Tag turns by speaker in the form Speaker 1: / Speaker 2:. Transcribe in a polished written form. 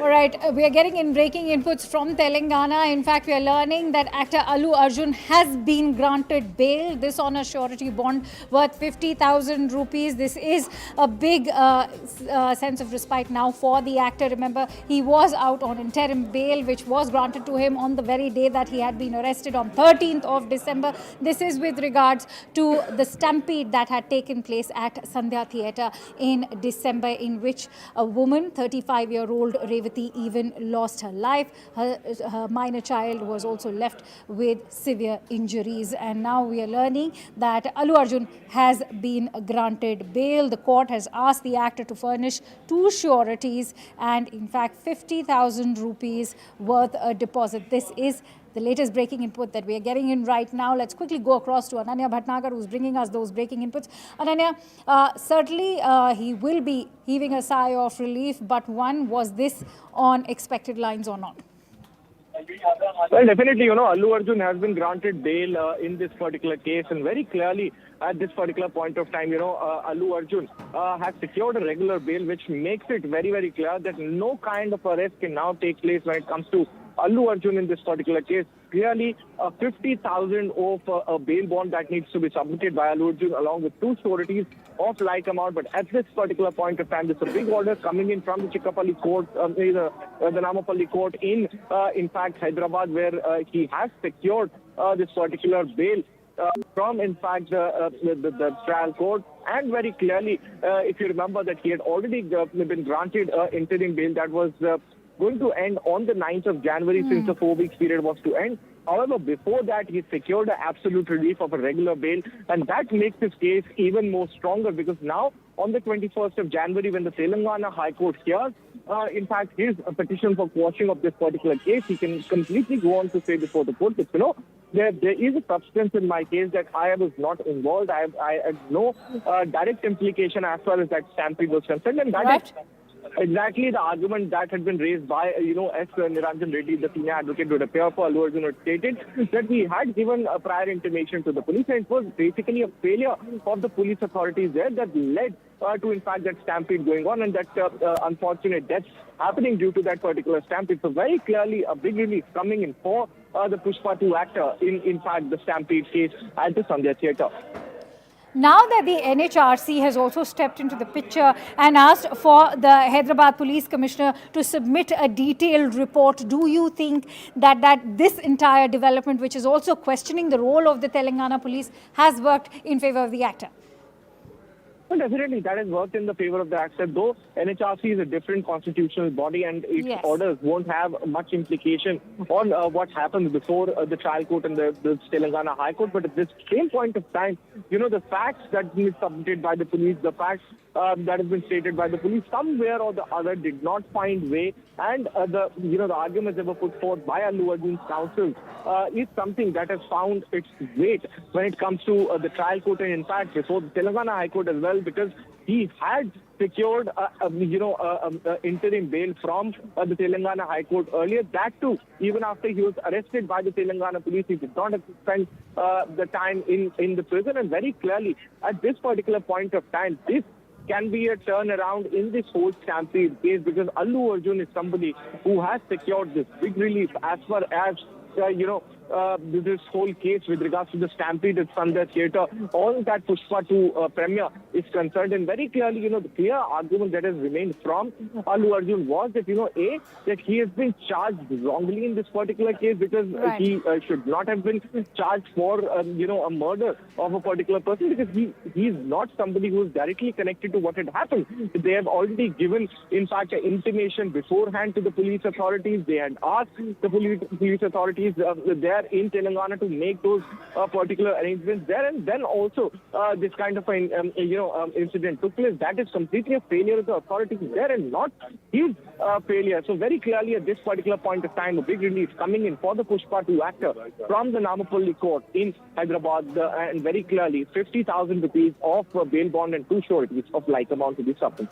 Speaker 1: All right, we are getting in breaking inputs from Telangana. In fact, we are learning that actor Allu Arjun has been granted bail. This on a surety bond worth 50,000 rupees. This is a big sense of respite now for the actor. Remember, he was out on interim bail, which was granted to him on the very day that he had been arrested on 13th of December. This is with regards to the stampede that had taken place at Sandhya Theatre in December, in which a woman, 35-year-old Revati, even lost her life. Her minor child was also left with severe injuries. And now we are learning that Allu Arjun has been granted bail. The court has asked the actor to furnish 2 sureties and, in fact, 50,000 rupees worth a deposit. This is the latest breaking input that we are getting in right now. Let's quickly go across to Ananya Bhatnagar, who's bringing us those breaking inputs. Ananya, certainly he will be heaving a sigh of relief, but one, was this on expected lines or not?
Speaker 2: Well, definitely, Allu Arjun has been granted bail in this particular case, and very clearly at this particular point of time, Allu Arjun has secured a regular bail, which makes it very, very clear that no kind of arrest can now take place when it comes to Allu Arjun in this particular case. Clearly, 50,000 of a bail bond that needs to be submitted by Allu Arjun along with 2 sureties of like amount. But at this particular point of time, there's a big order coming in from the Chikkapalli court, the Nampally court in fact, Hyderabad, where he has secured this particular bail from, in fact, the trial court. And very clearly, if you remember that he had already been granted interim bail that was going to end on the 9th of January, since the 4 weeks period was to end. However, before that, he secured an absolute relief of a regular bail, and that makes his case even more stronger, because now on the 21st of January, when the Telangana High Court hears, in fact, his petition for quashing of this particular case, he can completely go on to say before the court that, there is a substance in my case that I was not involved. I had no direct implication as far as that stampede was concerned, and that is exactly the argument that had been raised by, S. Niranjan Reddy, the senior advocate who would appear for Allu Arjun, had stated that he had given a prior intimation to the police, and it was basically a failure of the police authorities there that led to, in fact, that stampede going on, and that unfortunate deaths happening due to that particular stampede. So very clearly, a big relief coming in for the Pushpa 2 actor in fact, the stampede case at the Sandhya Theatre.
Speaker 1: Now that the NHRC has also stepped into the picture and asked for the Hyderabad Police Commissioner to submit a detailed report, do you think that this entire development, which is also questioning the role of the Telangana police, has worked in favor of the actor?
Speaker 2: Well, definitely, that has worked in the favor of the actor, though NHRC is a different constitutional body and its orders won't have much implication on what happens before the trial court and the Telangana High Court. But at this same point of time, the facts that have been submitted by the police, the facts that have been stated by the police, somewhere or the other did not find way, and the arguments that were put forth by Allu Arjun's counsel is something that has found its weight when it comes to the trial court, and in fact before the Telangana High Court as well, because he had secured interim bail from the Telangana High Court earlier. That too, even after he was arrested by the Telangana police, he did not have to spend the time in the prison. And very clearly, at this particular point of time, this can be a turnaround in this whole stampede case, because Allu Arjun is somebody who has secured this big relief as far as this whole case with regards to the stampede at Sandhya Theatre, all that Pushpa 2 premiere is concerned. And very clearly, the clear argument that has remained from Allu Arjun was that, that he has been charged wrongly in this particular case, because he should not have been charged for, a murder of a particular person, because he is not somebody who is directly connected to what had happened. They have already given, in fact, an intimation beforehand to the police authorities. They had asked the police authorities there in Telangana to make those particular arrangements there, and then also this kind of an incident took place. That is completely a failure of the authorities there, and not his failure. So very clearly at this particular point of time, a big relief coming in for the Pushpa 2 actor from the Nampally court in Hyderabad, and very clearly 50,000 rupees of bail bond and 2 sureties of like amount to be submitted.